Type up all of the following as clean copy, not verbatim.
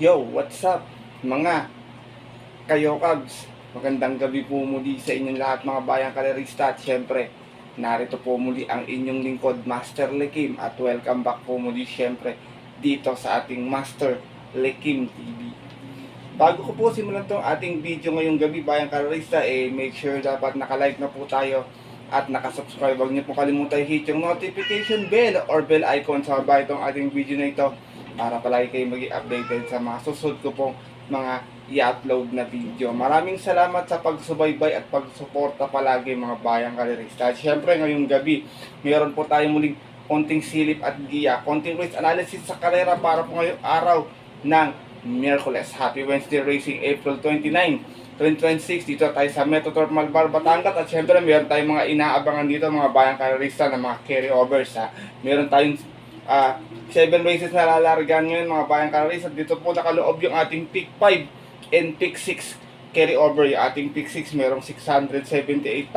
Yo, what's up mga kayo Cubs? Magandang gabi po muli sa inyong lahat mga bayang karerista at syempre narito po muli ang inyong lingkod Master Lekim at welcome back po muli syempre dito sa ating Master Lekim TV. Bago ko po simulan tong ating video ngayong gabi bayang karerista, make sure dapat nakalike na po tayo at nakasubscribe. Huwag niyo po kalimutan hit yung notification bell or bell icon sa baba itong ating video na ito para palagi kayo maging updated sa mga susunod ko pong mga i-upload na video. Maraming salamat sa pagsubaybay at pagsuporta palagi mga bayang karerista. Siyempre ngayong gabi, mayroon po tayo muling konting silip at giya, konting race analysis sa karera para po ngayong araw ng Miyerkules. Happy Wednesday Racing, April 29, 2026. Dito tayo sa Metro Thermal Bar, Batangas. At syempre meron tayong mga inaabangan dito mga bayang karerista na mga carryovers. Meron tayong 7 races na lalargan ngayon mga bayang karerista. Dito po nakaloob yung ating pick 5 and pick 6 carryover. Yung ating pick 6 merong 678,714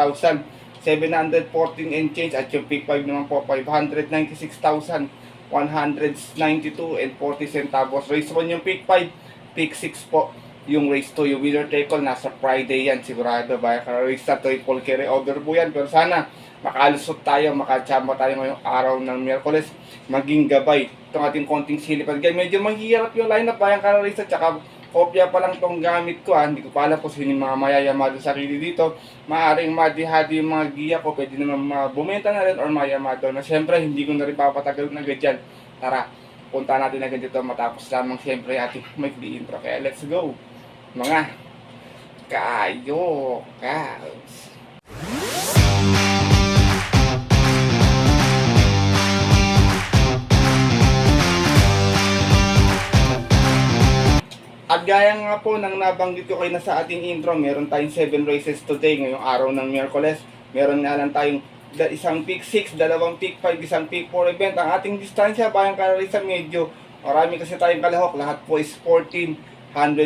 and change at yung pick 5 naman po 596,192 and 40 centavos. Race 1 yung pick 5, pick 6 po yung race 2. Yung winner take all nasa Friday yan sigurado bayang karerista. Triple carryover po yan, pero sana makalusot tayo, makachamba tayo ngayong araw ng Miyerkules, maging gabay itong ating konting silip. At medyo maghihirap yung lineup bayang karerista, tsaka kopya pa lang itong gamit ko. Hindi ko pa alam kung sino yung mga mayayamado sarili dito. Maaring madihadi yung mga giya ko, pwede naman bumenta na rin or mayamado na. Siyempre hindi ko na rin papatagal na agad dyan. Tara, punta natin agad dito matapos lamang siyempre ating maikli intro. Kaya let's go mga kayo Cubs. At gaya nga po ng nabanggit ko kayo na sa ating intro, meron tayong 7 races today ngayong araw ng Miyerkules. Meron nga lang tayong isang pick 6, dalawang pick 5, isang pick 4 event. Ang ating distansya bayang karerista medyo marami kasi tayong kalahok. Lahat po is 1400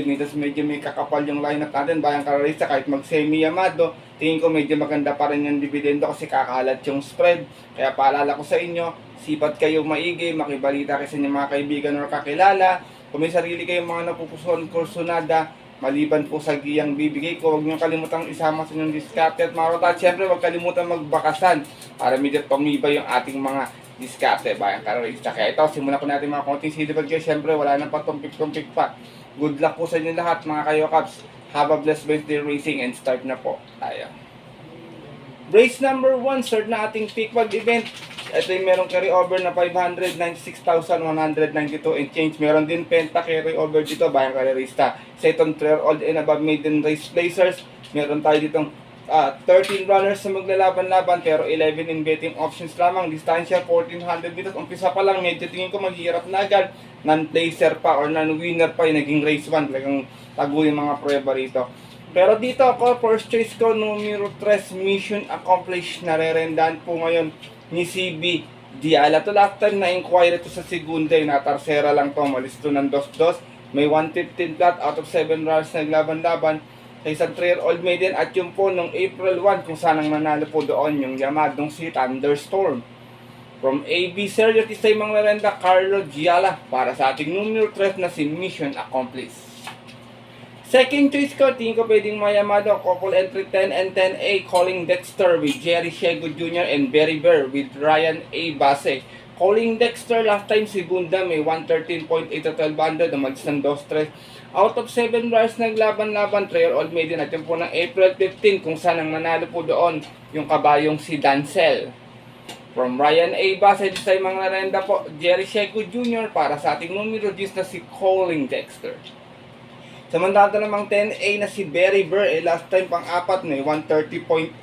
meters. Medyo may kakapal yung lineup natin bayang karerista. Kahit mag semi-yamado, tingin ko medyo maganda pa rin yung dividendo kasi kakalat yung spread. Kaya paalala ko sa inyo, sipat kayo maigi, makibalita kasi ng mga kaibigan o kakilala. Kung may sarili kayong mga napupusuan kursunada, maliban po sa giyang bibigay ko, huwag nyo kalimutang isama sa inyong diskarte at marota. At syempre, huwag kalimutan magbakasan para medyo tumibay yung ating mga diskarte bayang karerista. Kaya ito, simulan ko natin mga konting silipad kayo. Syempre, wala nang patumpik-tumpik pa. Good luck po sa inyo lahat mga kayo Cubs. Have a blessed Wednesday racing and start na po tayo. Race number 1, start na ating pick 5 event. Ito yung merong carryover na 596,192 and change. Meron din penta carryover dito bayang karerista. Sa itong 3-year-old and above maiden race placers, meron tayo ditong 13 runners na maglalaban-laban pero 11 in betting options lamang. Distansya 1400 meters. Umpisa pa lang, medyo tingin ko maghihirap na agad. Non-placer pa or non-winner pa yung naging race 1. Talagang tago yung mga prueba rito. Pero dito ako, first choice ko, numero 3, mission accomplished. Narerendahan po ngayon ni CB Diala. To last time na-inquire ito sa segunda, na tarsera lang to, malis to ng 2-2. May 115 flat out of 7 runs na naglaban-laban sa isang 3-year-old maiden. At yung po nung April 1 kung saan ang nanalo po doon yung yamadong si Thunderstorm. From AB Sergio Tisay Manglarenda, Carlo Diala para sa ating numero 3 na si Mission Accomplished. Second choice ko, tingin ko pwedeng mayamado, couple entry 10 and 10A, Calling Dexter with Jerry Shego Jr. and Berry Bear with Ryan A. Base. Calling Dexter last time segunda may 113.8 to 1200, umalis ng 2-3. Out of 7 runs naglaban-laban, 3-year-old maiden. At yung po ng April 15 kung saan ang nanalo po doon yung kabayong si Dancel. From Ryan A. Base, sa mga narenda po, Jerry Shego Jr. para sa ating numero 10 na si Calling Dexter. Samantala namang 10A na si Berry Bear, last time pang-apat na 130.8.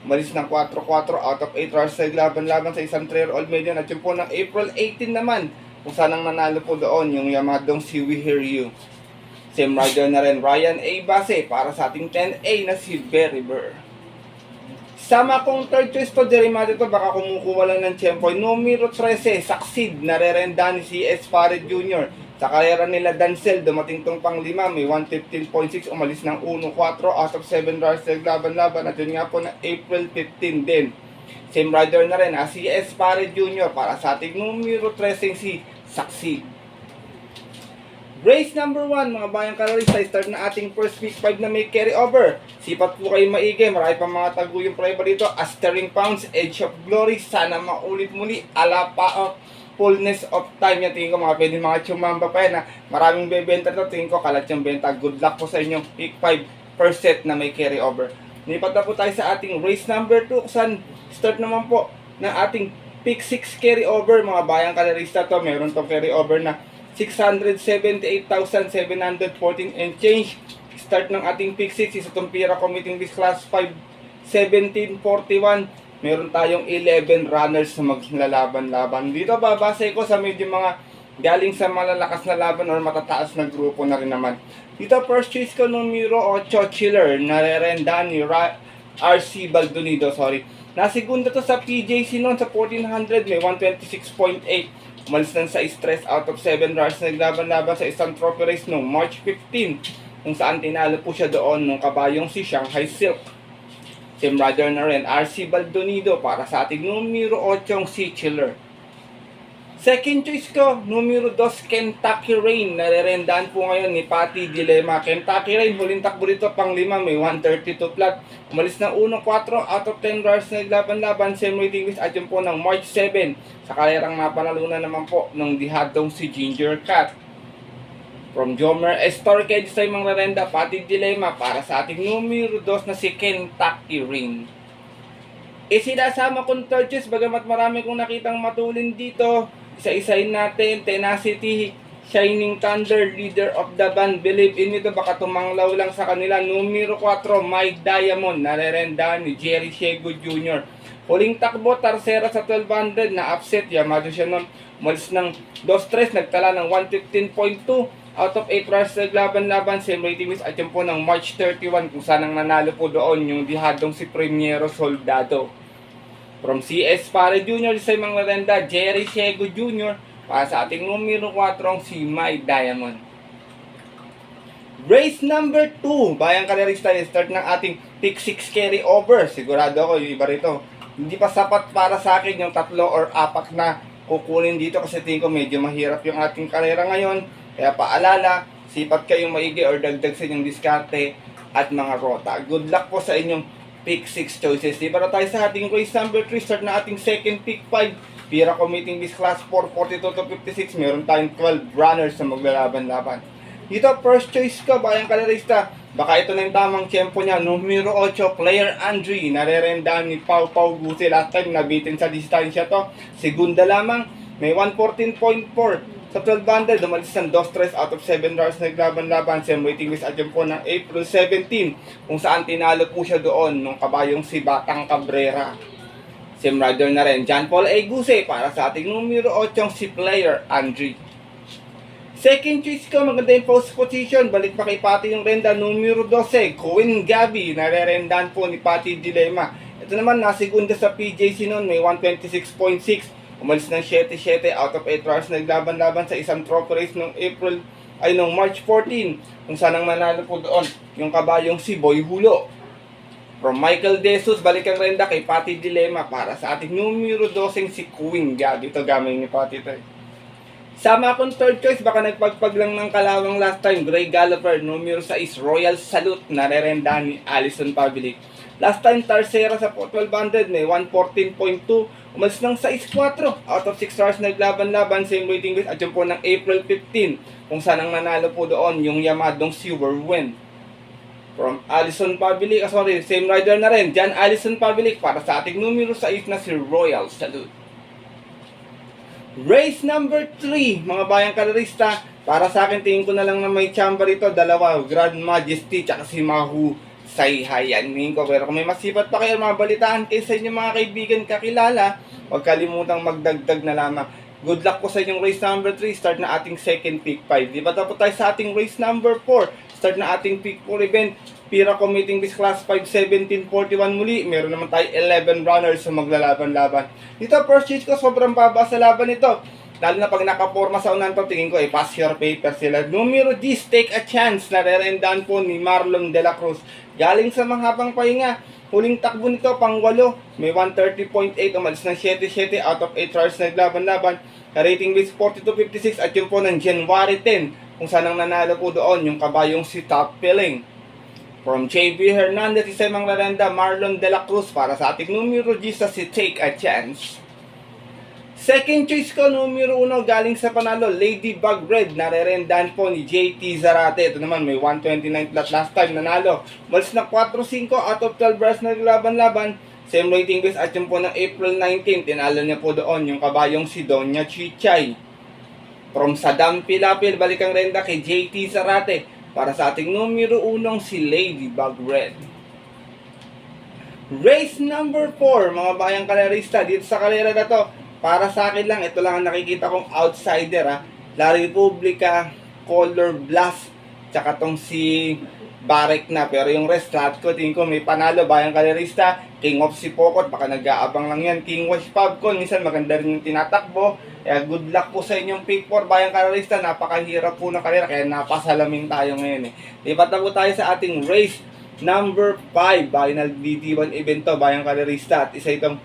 Malis ng 4-4 out of 8 runs sa laban-laban sa isang 3-year-old maiden. At yung po ng April 18 naman, kung saan ang nanalo po doon, yung yamadong si We Hear You. Same rider na rin, Ryan A. Base, para sa ating 10A na si Berry Bear. Sama kong third choice to, Jerimado to, baka kumukuha lang ng tiyempo. Numero 13, Succeed, narerenda ni si S. Farid Jr. Sa karera nila Dancel, dumating tong pang 5, may 115.6, umalis ng 1-4 out of 7 runs naglaban-laban. At yun nga po na April 15 din. Same rider na rin, si S. Farid Jr. para sa ating numero 13 si Succeed. Race number 1, mga bayang kalorista, start na ating first week 5 na may carry over. Sipat po kayo maigi, marami pa mga taguyong preba dito. Astering Pounds, Edge of Glory, sana maulit muli, ala pa fullness of time. Yan, tingin ko mga pwede mga chumamba pa yan, ha. Maraming bebenta ito, tingin ko kalat yung benta. Good luck po sa inyong week 5 per set na may carry over. Nipat na po tayo sa ating race number 2, kusan start naman po ng ating pick 6 carry over. Mga bayang kalorista to, meron tong carry over na 678,714 and change. Start ng ating pick 6 is itong Pira Committing this class 5, 1741. Meron tayong 11 runners na maglalaban-laban. Dito babase ko sa medyo mga galing sa malalakas na laban or matataas na grupo na rin naman. Dito first choice ko numero 8, Chiller, narerenda ni RC Baldonido, sorry. Nasigunda to sa PJC noon sa 1400, may 126.8. Umalis lang sa stress out of 7 runs, naglaban-laban sa isang trophy race noong March 15, kung saan tinalo po siya doon nung kabayong si Shanghai Silk. Same rider na rin, RC Baldonido para sa ating numero 8, si Chiller. Second choice ko, numero 2, Kentucky Rain. Narerendaan po ngayon ni Patty Dilema. Kentucky Rain, huling takbo dito pang 5, may 132 flat. Umalis ng 1-4 out of 10 runs na naglaban-laban. Same rating list at yun po ng March 7. Sa kalerang napanalunan naman po ng dihadong si Ginger Cat. From Jomer Estorquez sa imang rerenda, Patty Dilema para sa ating numero 2 na si Kentucky Rain. Isinasama kong third choice, bagamat marami kong nakitang matulin dito. Isa-isayin natin, Tenacity, Shining Thunder, Leader of the Band, Believe in Ito, baka tumanglaw lang sa kanila. Numero 4, My Diamond, narerenda ni Jerry Shego Jr. Huling takbo, Tarsera sa 1200, na upset, Yamato siya nun. Umalis ng 2-3, nagtala ng 115.2 out of 8 runs naglaban-laban. Same rating is at yun po ng March 31, kung saan ang nanalo po doon yung dihadong si Primero Soldado. From CS Pare Jr. sa mga renda, Jerry Shego Jr. para sa ating numero 4, si My Diamond. Race number 2, bayang kalerista, start ng ating pick 6 carry over. Sigurado ako yung iba rito, hindi pa sapat para sa akin yung 3 or 4 na kukunin dito, kasi tingin ko medyo mahirap yung ating karera ngayon. Kaya paalala, sipat kayong maigi or dagdag sa inyong diskarte at mga rota. Good luck po sa inyong pick 6 choices. Di para tayo sa ating race number 3, start na ating second pick 5. Pira Committing this class 4, 42 to 56. Meron tayong 12 runners na maglalaban-laban. Dito, first choice ko, bayang kalerista. Baka ito na yung tamang tempo niya. Numero 8, Player Andre. Narerenda ni Pau Pau Gusi. Last time, nabitin sa distansya to. Segunda lamang, may 114.4. Sa 1200, dumalis ng 2-3 out of 7 runs naglaban-laban. Same waiting list at yun po ng April 17, kung saan tinalo po siya doon nung kabayong si Batang Cabrera. Same rider na rin, John Paul Eguse para sa ating numero 8, si Player Andre. Second choice ko, maganda yung post position. Balik pa kay Patty yung renda, numero 12, Queen Gabi. Narerendaan po ni Patty Dilema. Ito naman, nasigunda sa PJC noon, may 126.6. Umalis ng 7-7 out of 8 runs naglaban-laban sa isang trophy race noong March 14, kung saan ang manalo po doon yung kabayong si Boy Hulo. From Michael Jesus, balik ang renda kay Patty Dilema para sa ating numero 12, si Queen Gabi. Ito gamay ni Patty tayo. Sama akong third choice, baka nagpagpag lang ng kalawang last time, Gray Galloper, numero 6, Royal Salute, narerenda ni Allison Pavilic. Last time, Tarsera sa 1200, may 114.2. Umalis ng 6-4 out of 6 stars naglaban-laban. Same waiting list at yun po ng April 15, kung saan ang nanalo po doon yung Yamadong Silver Win. From Allison Pavilic, same rider na rin, John Allison Pavilic para sa ating numero 6 na si Royal Salute. Race number 3, mga bayang kalerista, para sa akin, tingin ko na lang na may chamba rito, dalawa, Grand Majesty at si Mahu Sayhayanin ko. Pero kung may masipat pa kayo, mga balitaan kayo sa inyo mga kaibigan kakilala, huwag kalimutang magdagdag na lamang. Good luck po sa inyong race number 3. Start na ating second pick 5. Di ba tapos tayo sa ating race number 4? Start na ating pick 4 event. Pira Committing this class 5, 1741 muli. Meron naman tayo 11 runners sa maglalaban-laban. Dito first choice ko, sobrang baba sa laban ito. Lalo na pag nakaporma sa unan to, tingin ko pass your paper sila. Numero G, Take a Chance. Narerendaan po ni Marlon De La Cruz. Galing sa mahabang pahinga. Huling takbo nito, pang 8. May 130.8. Umalis ng 7-7 out of 8 runs naglaban-laban. Rating base 42.56 at yun po ng January 10. kung saan ang nanalo po doon yung kabayong si Top Filling. From JB Hernandez, isa mang rarenda, Marlon De La Cruz para sa ating numero G sa si Take a Chance. Second choice ko, numero 1, galing sa panalo, Ladybug Red, narerendahan po ni JT Zarate. Ito naman, may 129 flat last time, nanalo. Malis na 4-5 out of 12 bars na laban-laban. Same rating base at yung po ng April 19, tinalo niya po doon yung kabayong si Doña Chichay. From Sadam Pilapil, balikang renda kay JT Zarate para sa ating numero 1 si Ladybug Red. Race number 4, mga bayang kalerista, dito sa kalera na to, para sa akin lang, ito lang ang nakikita kong outsider La Republica, Color Blast, tsaka tong si Barek na. Pero yung rest, lahat ko, tingin ko may panalo, bayang kalerista. King of Sipokot, baka nag-aabang lang yan. King Wash Pubcon, minsan maganda rin yung tinatakbo. Kaya good luck po sa inyong pick 4, bayang kalerista. Napakahirap po ng kalera, kaya napasalamin tayo ngayon Lipat na po tayo sa ating race number 5, final DT1 event to, bayang kalerista. At isa itong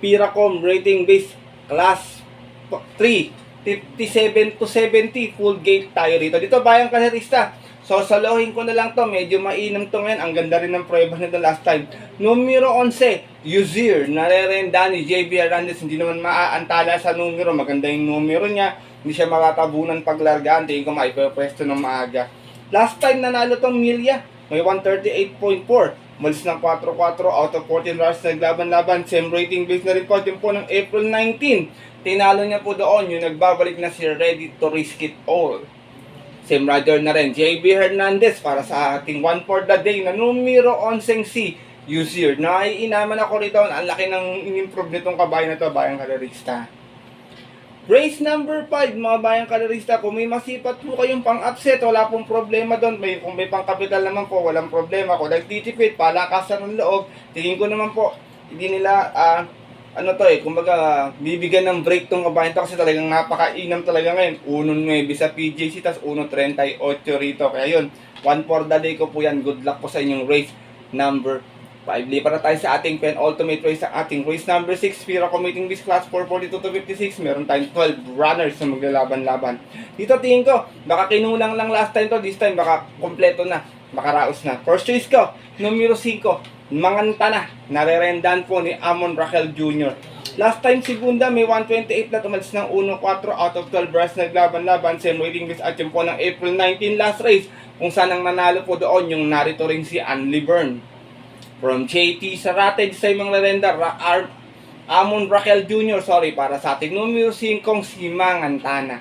Piracom rating base class 3, 57 to 70, full gate tayo dito. Dito bayang kalerista, so salohin ko na lang to, medyo mainam to ngayon. Ang ganda rin ng prueba nito last time. Numero 11, Uzir, narerenda ni JB Hernandez. Hindi naman maaantala sa numero, maganda yung numero niya. Hindi siya makatabunan paglargaan, tingin ko maipapwesto ng maaga. Last time nanalo tong Milya, may 138.4. Malis ng 4-4 out of 14 runs naglaban-laban. Same rating base na rin po din po ng April 19. Tinalo niya po doon yung nagbabalik na si Ready to Risk It All. Same rider na rin, JB Hernandez para sa ating 1 for the day na numero 11 si Uzir. Naiinaman ako rito, ang laki ng in-improve nitong kabayan na to, bayang kalerista. Race number 5, mga bayang kalerista, kung may masipat po kayong pang-upset, wala pong problema doon. Kung may pang-kapital naman po, walang problema. Kung nagtitipid, palakasan ng loob, tingin ko naman po, hindi nila, kumbaga, bibigyan ng break tong kabayan to kasi talagang napakainam talaga ngayon. 1-9 sa PJC, tas 1-38 rito. Kaya yun, 1 for the day ko po yan. Good luck po sa inyong race number 5. Lipat na tayo sa ating penultimate race, sa ating race number 6, Piracom Meeting Base Class 442 to 56. Meron tayong 12 runners na maglalaban-laban. Dito tingin ko, baka kinulang lang last time to, this time baka kompleto na, makaraos na. First choice ko, numero 5, Mangantana, narerendahan po ni Amon Raquel Jr. Last time segunda, may 128 na tumalis ng 1-4 out of 12 runs naglaban-laban. Same rating base at yung po ng April 19 last race, kung saan ang nanalo po doon yung narito rin si Anli Byrne. From JT Zarate, sa imang lerenda, Amon Raquel Jr. para sa ating numero 5, si Mangantana.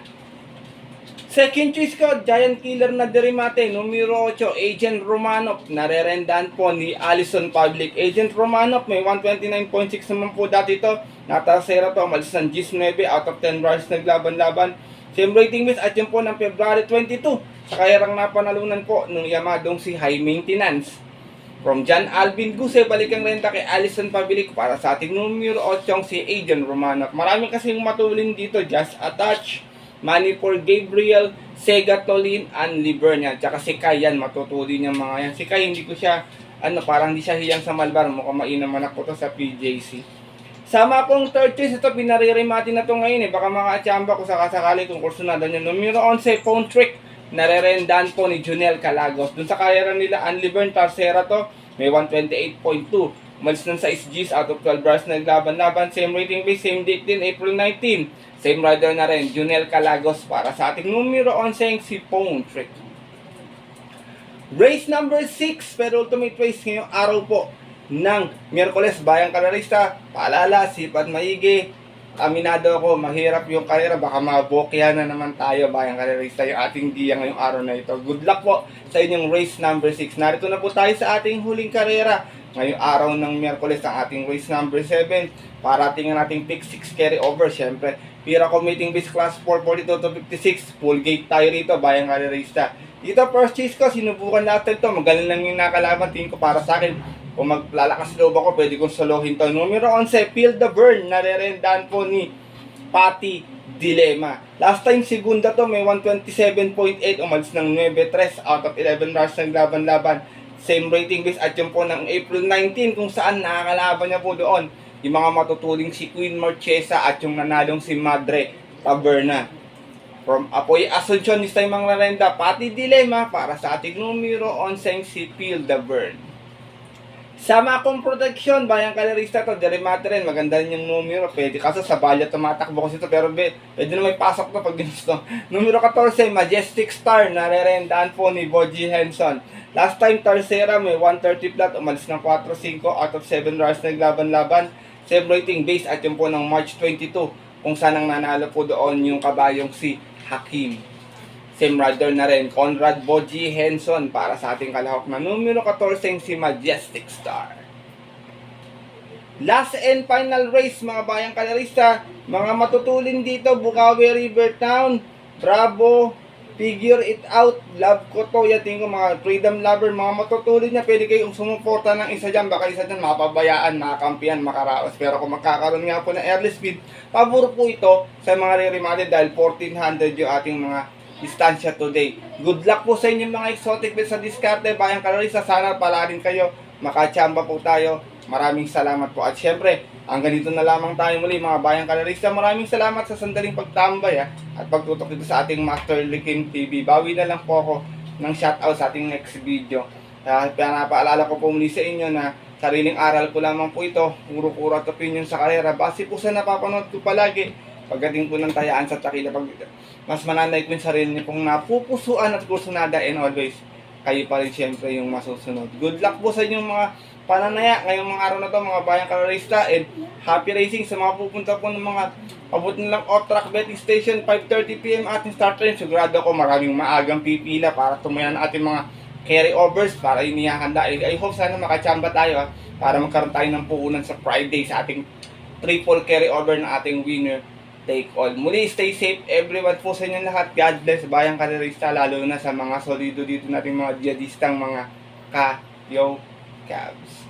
Second choice ko, Giant Killer na Derimate, numero 8, Agent Romanov, narerendahan po ni Allison Public. Agent Romanov, may 129.6 naman po dati ito. Natasera to, malis ng 19 out of 10 runs naglaban-laban. Same rating base at yun po ng February 22. Sa kayarang napanalunan po nung yamadong si High Maintenance. From John Alvin Guse, balikang renta kay Allison Public para sa ating numero 8, si Agent Romanov. Maraming kasing matulin dito, Just a Touch, Money for Gabriel, Sega Tolin, Anli Byrne yan. Tsaka si Kai yan, matutulin yung mga yan. Si Kai, hindi ko siya, parang hindi siya hiyang sa Malbar. Mukhang mainam anak ko to sa PJC. Sama kong third choice, ito, pinaririmati na to ngayon Baka makaachamba ko sakasakali kung kursunada nyo. Numero 11, Phone Trick, narerendahan po ni Junel Calagos. Dun sa karera nila, Anli Byrne, Tarsera to, may 128.2. Malis ng 6 Gs out of 12 bars naglaban-laban. Same rating base, same date din, April 19. Same rider na rin, Junel Calagos para sa ating numero 11, si Phone Trick. Race number 6, pero ultimate race ngayong araw po ng Miyerkules, bayang kalerista. Paalala, sipag maigi. Aminado ako, mahirap yung karera, baka mabokya na naman tayo, bayang kalerista, yung ating diya ngayong araw na ito. Good luck po sa inyong race number 6. Narito na po tayo sa ating huling karera ngayong araw ng Miyerkules, ang ating race number 7. Para tingnan nating pick 6 carry over, syempre Piracom Meeting Base Class 442 to 56, full gate tayo rito, bayang kalerista. Dito first chase ko, sinubukan natin to, magaling lang yung nakalaban, tingin ko para sa akin. Kung maglalakas loob ako, pwede kong solohin to. Numero 11, Feel the Burn, narerendahan po ni Patty Dilema. Last time, segunda to, may 127.8, umalis ng 9-3 out of 11 runs ng laban-laban. Same rating base at yung po ng April 19, kung saan nakakalaban niya po doon yung mga matutuling si Queen Marchesa at yung nanalong si Madre Taberna. From Apoy Asuncion, ni Tay Mang Rarenda, pati dilema para sa ating numero 11 si Phil the Burn. Sama akong protection, bayang kalerista to, Derimate rin, maganda rin yung numero, pwede kaso sa balya tumatakbo kasi ito, pero pwede na may pasok to pag ginusto. Numero 14, Majestic Star, narerendaan po ni Boji Henson. Last time, Tercera, may 130 flat, umalis ng 4-5 out of 7 runs na naglaban-laban. Same rating base at yun po ng March 22, kung saan ang nanalo po doon yung kabayong si Hakim. Same rider na rin, Conrad Boji Henson para sa ating kalahok na numero 14 si Majestic Star. Last and final race mga bayang kalerista, mga matutulin dito, Bukawi River Town, Bravo, Figure It Out, Love Ko To, yating ko mga freedom lover, mga matutulin niya, pwede kayong sumuporta ng isa dyan, baka isa dyan mapabayaan, makakampihan, makaraos, pero kung magkakaroon nga po ng early speed, pabor po ito sa mga re-remodel dahil 1400 yung ating mga distansya today. Good luck po sa inyo mga exotic bets sa diskarte, bayang kalerista, sana pala rin kayo, makachamba po tayo. Maraming salamat po. At syempre, ang ganito na lamang tayo muli mga bayang kalerista. Maraming salamat sa sandaling pagtambay at pagtutok dito sa ating Master Likim TV. Bawi na lang po ako ng shoutout sa ating next video. Kaya napaalala ko po muli sa inyo na sariling aral ko lamang po ito. Puro at opinion sa karera. Base po sa napapanood ko palagi. Pagdating po ng tayaan sa takila, mas mananay ko yung sarili niyo pong napupusuan at kursunada, and always kayo pa rin syempre yung masusunod. Good luck po sa inyong mga pananaya ngayong mga araw na to mga bayang kalerista, and happy racing sa mga pupunta po ng mga abot nilang off-track betting station. 5:30 PM ating start time. Sigurado ako maraming maagang pipila para tumayan ang ating mga carry-overs para inihahanda. I hope sana makachamba tayo para magkaroon tayo ng puhunan sa Friday sa ating triple carry-over ng ating winner take all. Muli, stay safe everyone po sa inyo lahat. God bless bayang kalerista, lalo na sa mga solido dito nating mga jihadistang mga ka-yo Cavs.